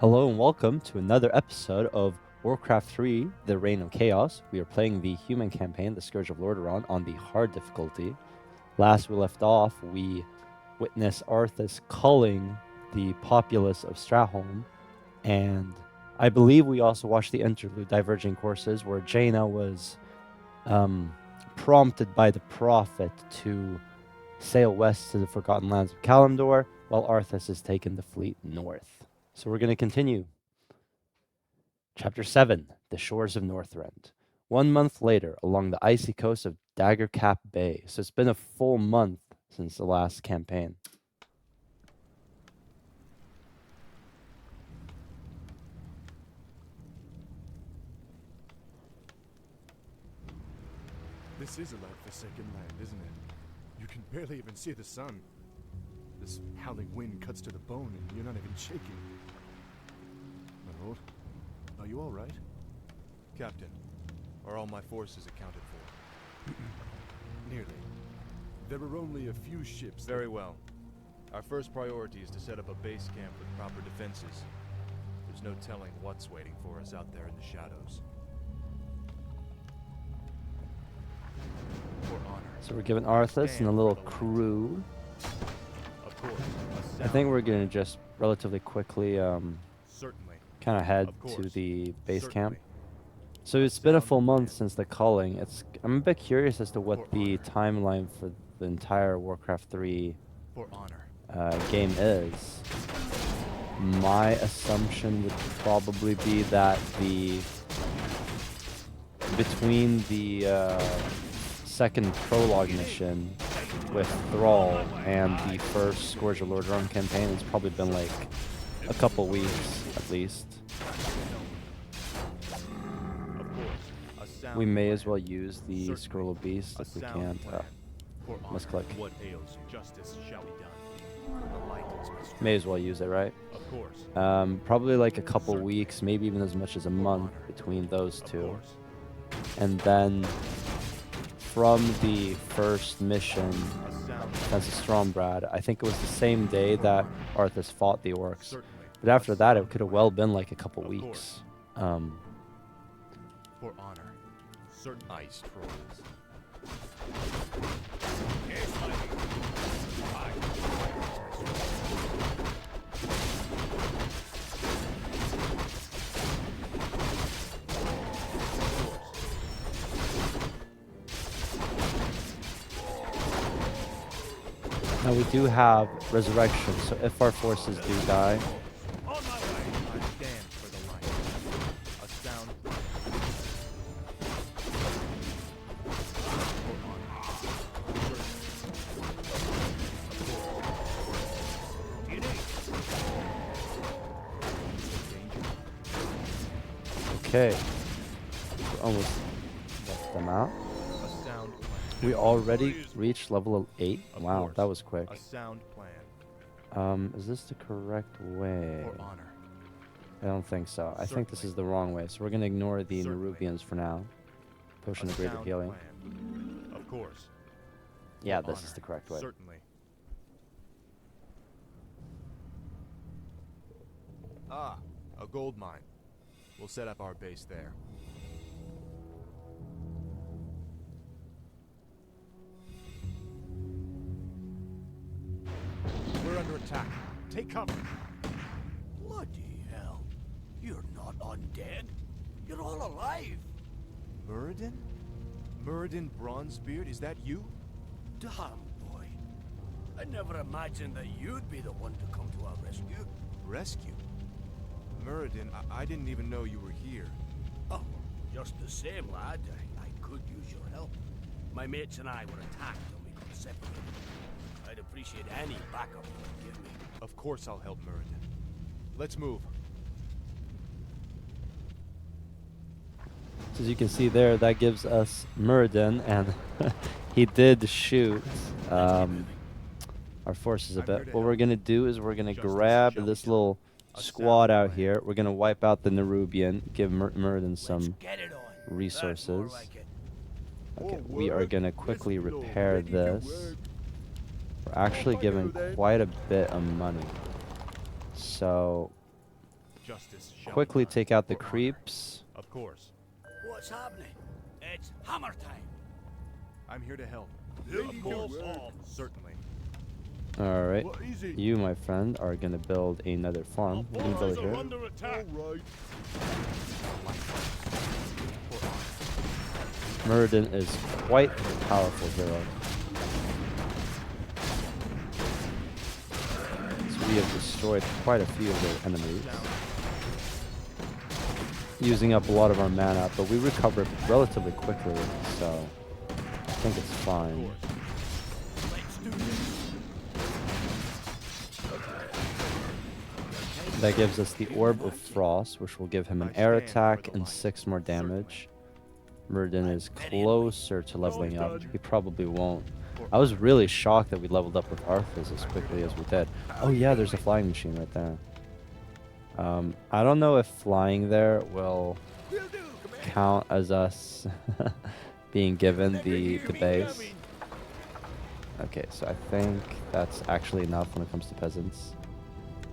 Hello and welcome to another episode of Warcraft 3, The Reign of Chaos. We are playing the human campaign, the Scourge of Lordaeron, on the hard difficulty. Last we left off, we witnessed Arthas culling the populace of Strahholm, and I believe we also watched the interlude Diverging Courses, where Jaina was prompted by the Prophet to sail west to the Forgotten Lands of Kalimdor, while Arthas has taken the fleet north. So we're going to continue. Chapter 7, The Shores of Northrend. 1 month later, along the icy coast of Daggercap Bay. So it's been a full month since the last campaign. This is a light-forsaken land, isn't it? You can barely even see the sun. This howling wind cuts to the bone and you're not even shaking. My lord, are you all right? Captain, are all my forces accounted for? Nearly. There were only a few ships. Very well. Our first priority is to set up a base camp with proper defenses. There's no telling what's waiting for us out there in the shadows. For honor. So we're giving Arthas and a little crew. Of course. I think we're going to just relatively quickly Certainly. kind of head to the base camp. So it's been a full month since the culling. I'm a bit curious as to what the timeline for the entire Warcraft 3 For honor. game is. My assumption would probably be that between the second prologue mission with Thrall and the first Scourge of Lordaeron campaign, it's probably been like a couple weeks at least. We may as well use the Scroll of Beasts if we can't. Let's click. What ails you? Justice shall be done. The light is May as well use it, right? Of course. Probably like a couple weeks, maybe even as much as a month between those two. And then from the first mission, as a Strombrad, I think it was the same day that Arthas fought the orcs. But after that, it could have well been like a couple weeks. For honor. Certain ice trolls. Now we do have resurrection, so if our forces do die, On my way. I stand for the light. A sound. okay. We almost left them out. A sound plan. We already reached level 8. Of Wow, course. that was quick. A sound plan. Is this the correct way? For honor. I don't think so. I think this is the wrong way. So we're going to ignore the Nerubians for now. Potion A of Greater sound Healing. plan. Of course. Yeah, For this is honor. the correct way. Certainly. Ah, a gold mine. We'll set up our base there. We're under attack. Take cover. Bloody hell. You're not undead. You're all alive. Muradin? Muradin Bronzebeard, is that you? Damn, boy. I never imagined that you'd be the one to come to our rescue. Rescue? Muradin, I didn't even know you were here. Oh, just the same, lad. I could use your help. My mates and I were attacked and we got separated. I'd appreciate any backup you could give me. Of course I'll help Muradin. Let's move. So as you can see there, that gives us Muradin, and he did shoot our forces a bit. What we're going to do is we're going to grab this little squad out here. We're going to wipe out the Nerubian, give Muradin some Get it on. That's more resources. like it. Okay, we are going to quickly repair this. We're actually giving quite a bit of money. So Justice shall quickly be done. take out the For honor. creeps. Of course. What's happening? It's hammer time. I'm here to help. Of course. Certainly. All right. What is it? You, my friend, are gonna build another farm. You can build it here. under attack. Alright. Muradin is quite a powerful hero. So we have destroyed quite a few of their enemies, using up a lot of our mana, but we recovered relatively quickly, so I think it's fine. Let's do this. That gives us the Orb of Frost, which will give him an air attack and 6 more damage. Muradin is closer to leveling up. He probably won't. I was really shocked that we leveled up with Arthas as quickly as we did. Oh yeah, there's a flying machine right there. I don't know if flying there will count as us being given the base. Okay, so I think that's actually enough when it comes to peasants.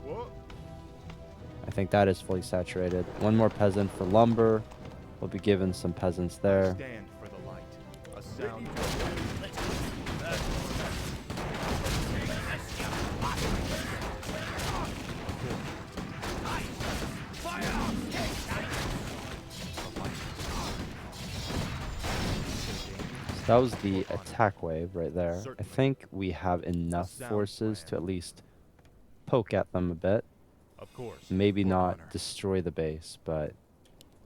What? I think that is fully saturated. One more peasant for lumber. We'll be given some peasants there. Stand for the light. A sound. So that was the attack wave right there. I think we have enough forces to at least poke at them a bit. Of course. Maybe For not honor. destroy the base, but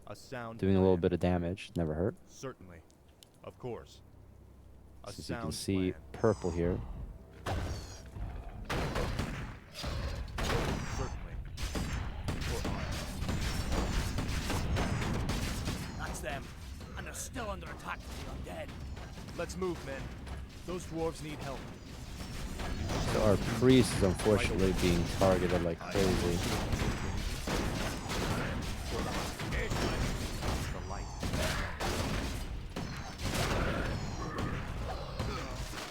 A sound. doing a little plan. bit of damage never hurt. Certainly. Of course. A So as you can sound see, plan. purple here. Certainly. For honor. That's them. And they're still under attack from the undead. Let's move, men. Those dwarves need help. So our priest is unfortunately being targeted like crazy. The light.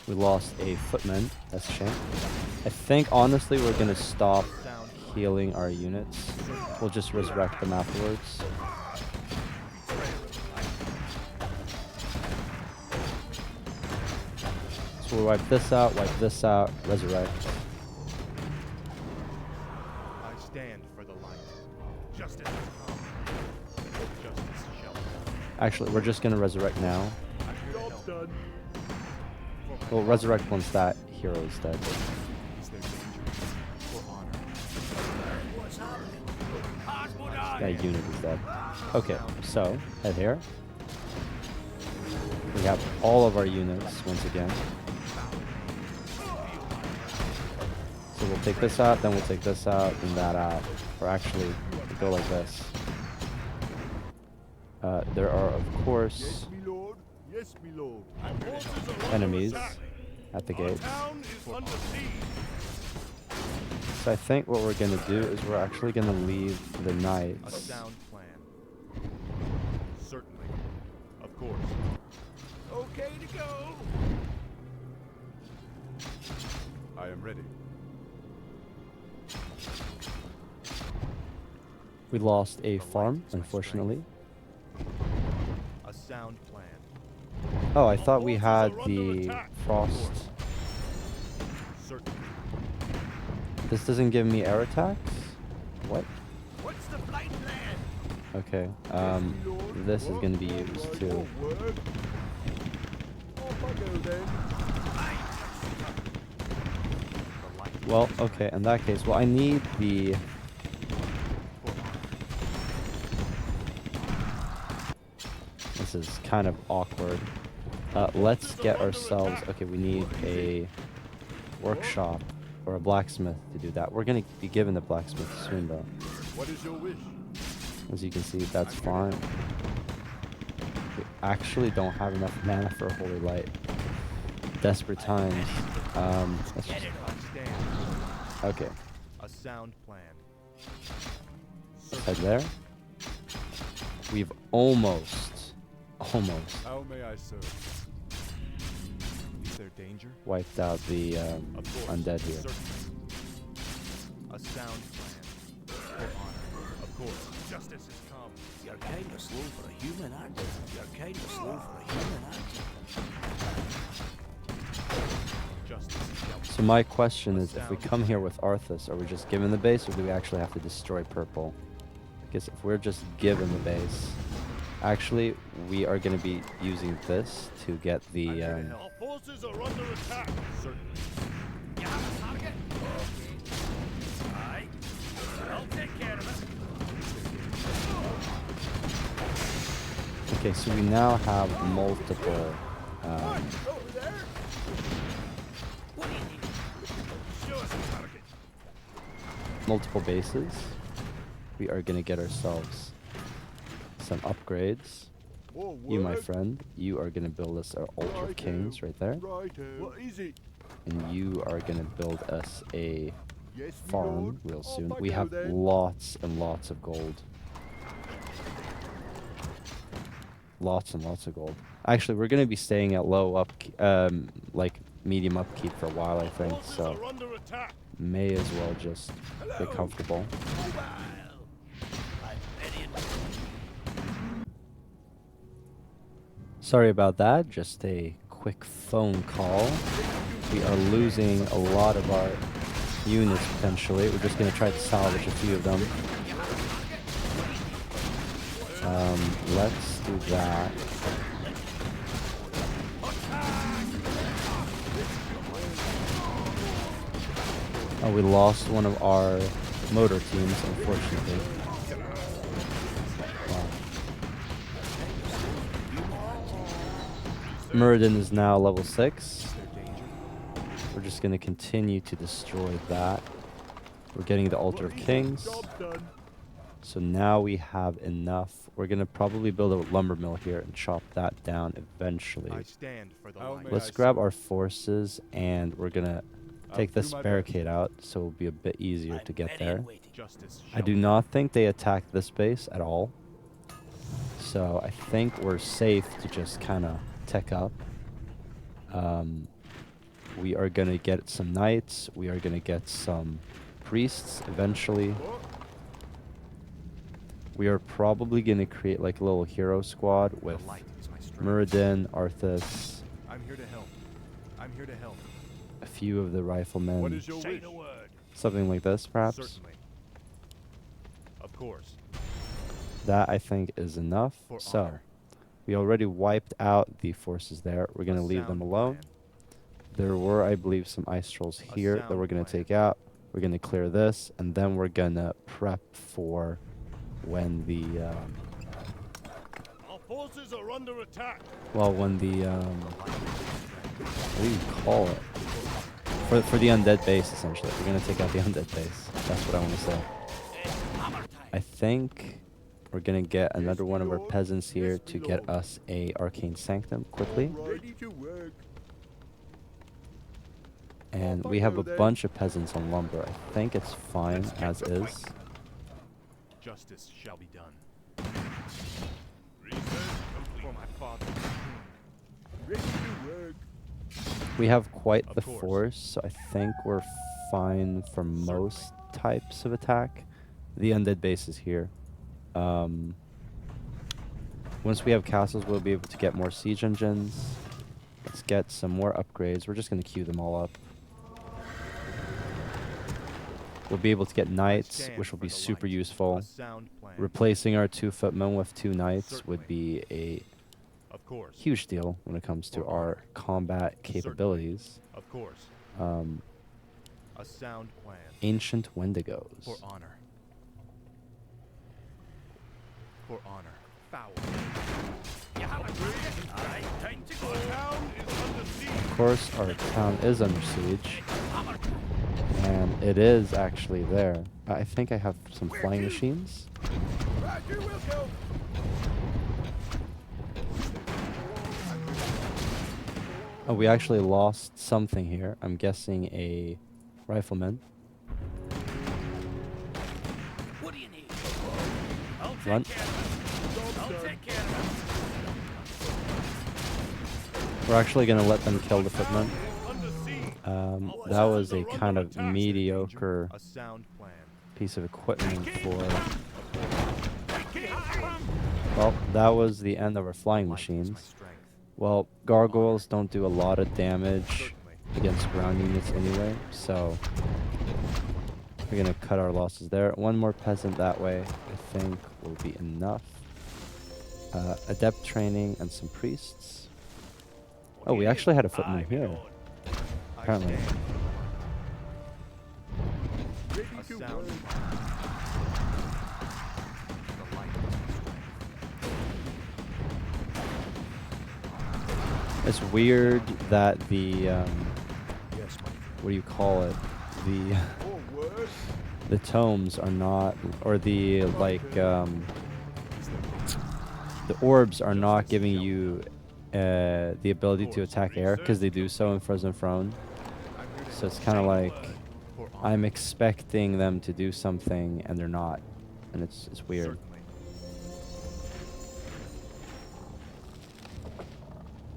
We lost a footman. That's a shame. I think honestly we're gonna stop Sound. healing our units. We'll just resurrect them afterwards. So we'll wipe this out, resurrect. I stand for the light. Justice has come. Justice shall be done. Actually, we're just gonna resurrect now. I'm here to help. Done. We'll resurrect once that hero is dead. Is there danger? For honor. What's happening? Hasmodai! That unit is dead. Okay, so head here. We have all of our units once again. So we'll take this out, then we'll take this out, and that out. Or actually, we'll go like this. There are, of course, Yes, me lord. Yes, me lord. enemies at the gates. Town is under siege. So I think what we're gonna do is we're actually gonna leave the A knights. sound plan. Certainly. Of course. Okay to go. I am ready. We lost a farm, unfortunately. A sound plan. Oh, I thought we had the frost. Certainly. This doesn't give me air attacks? What? What's the flight plan? Okay, this is gonna be used too. Word. Off I go then. Well, okay, in that case, well, I need the... This is kind of awkward. Let's get ourselves... Okay, we need a workshop or a blacksmith to do that. We're gonna be given the blacksmith soon, though. What is your wish? As you can see, that's fine. We actually don't have enough mana for a holy light. Desperate times. Let's just... I stand. Okay, A sound plan. let's head there. We've almost How may I serve? Is there danger? wiped out the Of course. undead here. Certainly. A sound plan. For honor. Of Justice has come. You're kind of slow for a human, aren't you? You're kind of slow for a human, aren't you? Justice shall be So my question is, if we come here with Arthas, are we just given the base, or do we actually have to destroy purple? Because if we're just given the base, actually, we are going to be using this to get I'm here to the... help. Our forces are under attack. Certainly. You have a target? Okay. Aye. I'll take care of it. Okay, so we now have multiple... Over there. What do you need? Show us a target. multiple bases. We are going to get ourselves some upgrades. More You, my work. friend, you are going to build us our Altar of Righto. Kings right there. Righto. What is it? And you are going to build us a Yes, my farm lord. real Off soon. I We go have then. lots and lots of gold. Lots and lots of gold. Actually, we're going to be staying at low up, like medium upkeep for a while, I think. Forces So are under attack. may as well just get comfortable. Mobile. I'm ready and Sorry about that. Just a quick phone call. We are losing a lot of our units potentially. We're just going to try to salvage a few of them. Let's do that. Oh, we lost one of our motor teams, unfortunately. Wow. Muradin is now level 6. We're just going to continue to destroy that. We're getting the Altar of Kings. Job done. So now we have enough. We're going to probably build a lumber mill here and chop that down eventually. I stand for the How line. may Let's I grab serve? our forces, and we're going to take do this my best. barricade out, so it'll be a bit easier I'm to get ready there. and waiting. Justice I shall do be not think they attacked this base at all. So I think we're safe to just kind of tech up. We are going to get some knights. We are going to get some priests eventually. We are probably going to create like a little hero squad The with light is my strength. Muradin, Arthas, I'm here to help. I'm here to help. a few of the riflemen. What is your Say wish? the word. Something like this, perhaps. Certainly. Of course. That, I think, is enough. For So, honor. we already wiped out the forces there. We're going to A leave them sound alone. plan. There were, I believe, some ice trolls A here that sound we're going to plan. take out. We're going to clear this, and then we're going to prep for when the, Our forces are under attack. well, when the, what do you call it? For the undead base, essentially. We're going to take out the undead base. That's what I want to say. Hammer time. I think we're going to get another Yes, one of our lord. peasants here Yes, to my get lord. us a arcane sanctum quickly. Ready to work. And Off we I have go a then. bunch of peasants on lumber. I think it's fine Let's get as to is. Justice shall be done. Research complete. For my father. Ready to work. We have quite Of the course. force, so I think we're fine for most types of attack. The undead base is here. Once we have castles, we'll be able to get more siege engines. Let's get some more upgrades. We're just going to queue them all up. We'll be able to get knights, stand which will for be the super light. useful. A sound plan. Replacing our 2 footmen with 2 knights Certainly. would be a Of course. huge deal when it comes to For our honor. combat capabilities. Of course. A sound plan. Ancient Wendigos. For honor. For honor. Foul. You have a target? Aye, time to go. Town is under siege. Of course, our town is under siege, Hammer time. and it is actually there. I think I have some flying machines. Roger, we'll go. Oh, we actually lost something here. I'm guessing a rifleman. What do you need? I'll take Run. care of it. I'll take care of We're actually going to let them kill the footman. Under siege. That was a kind of mediocre A sound plan. piece of equipment for Well, that was the end of our flying machines. Well, gargoyles don't do a lot of damage against ground units anyway, so we're gonna cut our losses there. One more peasant that way, I think, will be enough. Adept training and some priests. Oh, we actually had a footman here. Apparently. It's weird that the what do you call it? The tomes are not, or the the orbs are not giving you the ability to attack air, because they do so in Frozen Throne. So it's kind of like I'm expecting them to do something and they're not, and it's weird.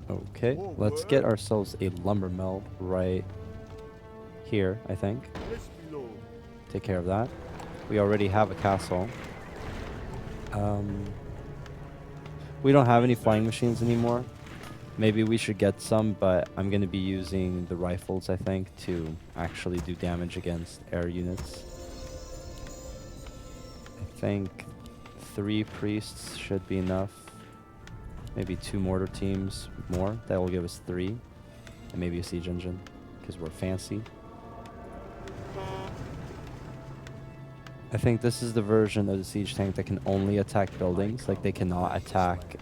Okay, let's get ourselves a lumber mill right here, I think. Take care of that. We already have a castle. We don't have any flying machines anymore. Maybe we should get some, but I'm going to be using the rifles, I think, to actually do damage against air units. I think 3 priests should be enough. Maybe 2 mortar teams more. That will give us 3. And maybe a siege engine, because we're fancy. I think this is the version of the siege tank that can only attack buildings. Like, they cannot attack...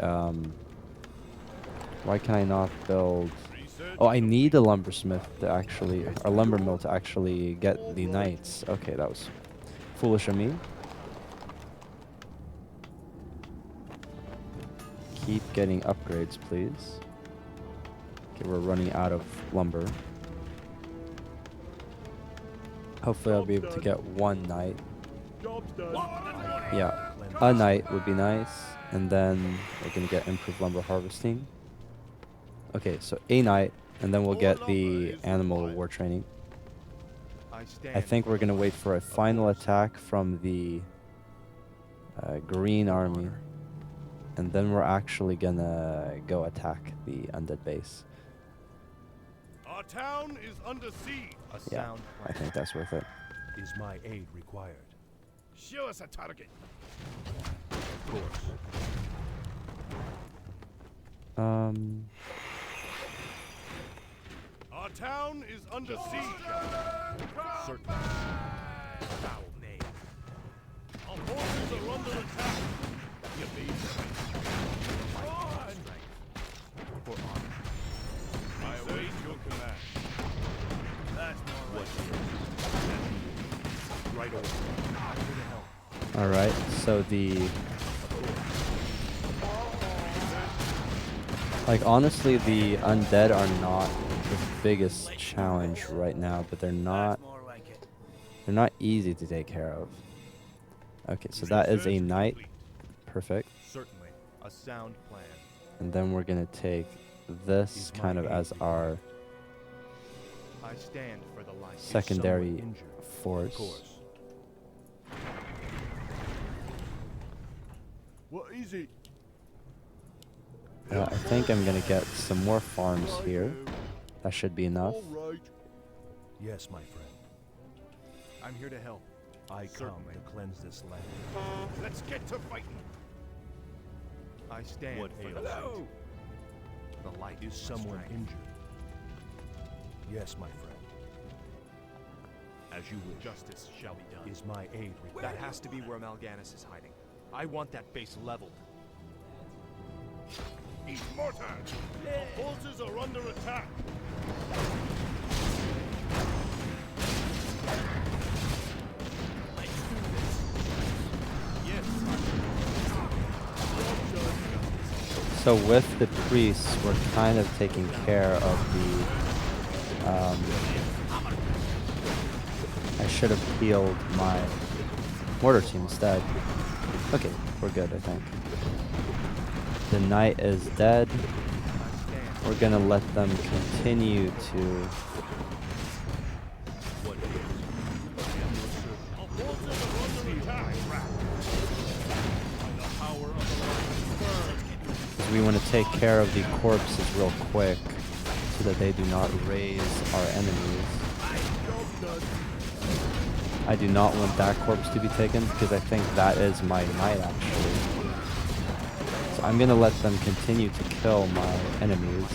why can I not build... Oh, I need a lumbersmith to actually... or lumber mill to actually get the knights. Okay, that was foolish of me. Keep getting upgrades, please. Okay, we're running out of lumber. Hopefully I'll be able to get 1 knight. Yeah, a knight would be nice. And then we're going to get improved lumber harvesting. Okay, so a knight, and then we'll get the animal war training. I think we're going to wait for a final attack from the green army. And then we're actually going to go attack the undead base. Our town is under siege. Yeah, I think that's worth it. Is my aid required? Show us a target. Of course. Our town is under siege. Certainly. Foul name. Our forces are under attack. You mean? For honor. I await your command. That's more like Right over. Alright, so the... like, honestly, the undead are not the biggest challenge right now, but they're not easy to take care of. Okay, so that is a knight. Perfect. Certainly. A sound plan. And then we're gonna take this kind of as our I stand for the light. secondary force. What is it? I think I'm gonna get some more farms here. That should be enough. All right. Yes, my friend. I'm here to help. I come Certainly. to cleanse this land. Let's get to fighting. I stand What for the ails light. you? The light Is my someone strength. injured? Yes, my friend. As you wish. Justice shall be done. Is my aid required? That has to be where Mal'Ganis is hiding. I want that base leveled. Eat mortar. Our forces are under attack. So with the priests, we're kind of taking care of the... I should have healed my mortar team instead. Okay, we're good, I think. The knight is dead. We're gonna let them continue to... Our forces are under attack. By the power we want to take care of the corpses real quick so that they do not raise our enemies. I do not want that corpse to be taken because I think that is my knight actually. So I'm going to let them continue to kill my enemies.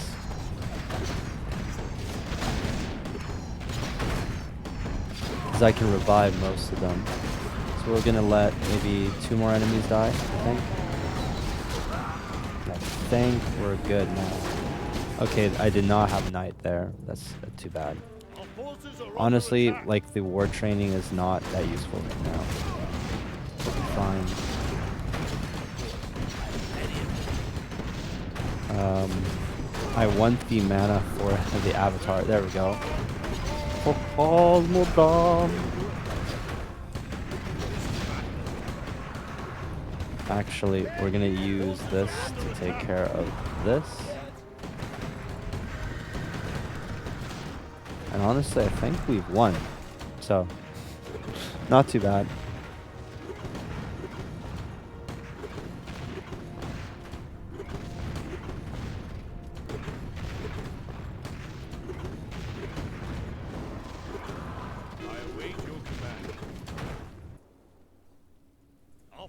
Because I can revive most of them. So we're going to let maybe 2 more enemies die, I think. I think we're good now. Okay, I did not have knight there. That's too bad. Honestly, like, the war training is not that useful right now. It'll be fine. I want the mana for the avatar. There we go. Actually, we're gonna use this to take care of this. And honestly, I think we've won. So, not too bad.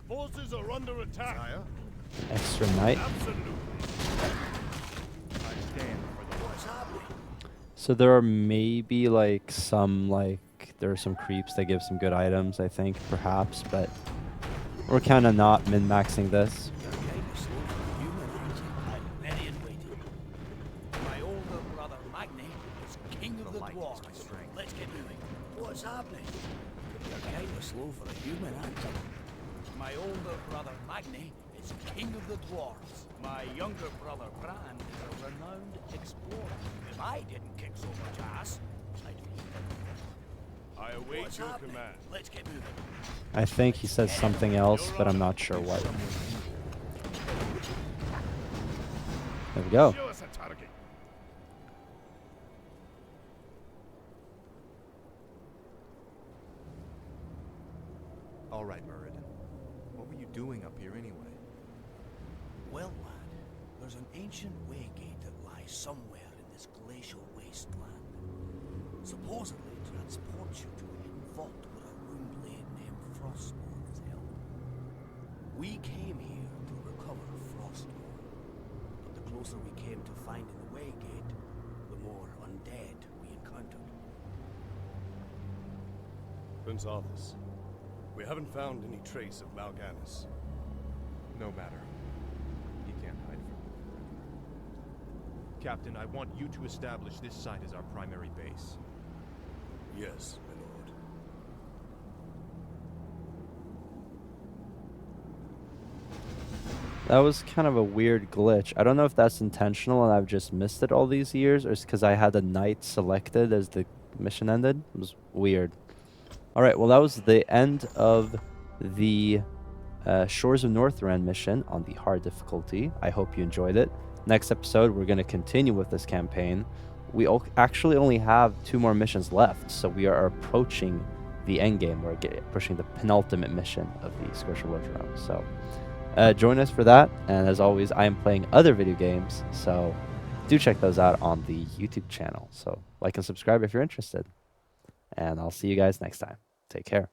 Forces are under attack. Sire? Extra knight. So there are maybe like some there are some creeps that give some good items, I think, perhaps, but we're kind of not min-maxing this. My older brother Magni is king of the dwarves. Let's get moving. What's happening? You're kind of slow for a human, aren't you? My older brother Magni is king of the dwarves. My younger brother Bran is a renowned explorer. If I didn't kick so much ass, I'd be I await your command. Let's get moving. I think he says something else, but I'm not sure what. There we go. Show us a target. All right, Muradin. What were you doing up here anyway? Well, lad, there's an ancient waygate that lies somewhere in this glacial wasteland. Supposedly it transports you to a hidden vault where a rune blade named Frostmourne is held. We came here to recover Frostmourne, but the closer we came to finding the waygate, the more undead we encountered. Prince Arthas, we haven't found any trace of Mal'Ganis. No matter. He can't hide from me. Captain, I want you to establish this site as our primary base. Yes, my lord. That was kind of a weird glitch. I don't know if that's intentional and I've just missed it all these years, or it's because I had the knight selected as the mission ended. It was weird. Alright, well that was the end of the Shores of Northrend mission on the hard difficulty. I hope you enjoyed it. Next episode, we're going to continue with this campaign. We actually only have 2 more missions left, so we are approaching the end game. We're pushing the penultimate mission of the Scourge of Lordaeron. So join us for that, and as always, I am playing other video games, so do check those out on the YouTube channel. So like and subscribe if you're interested, and I'll see you guys next time. Take care.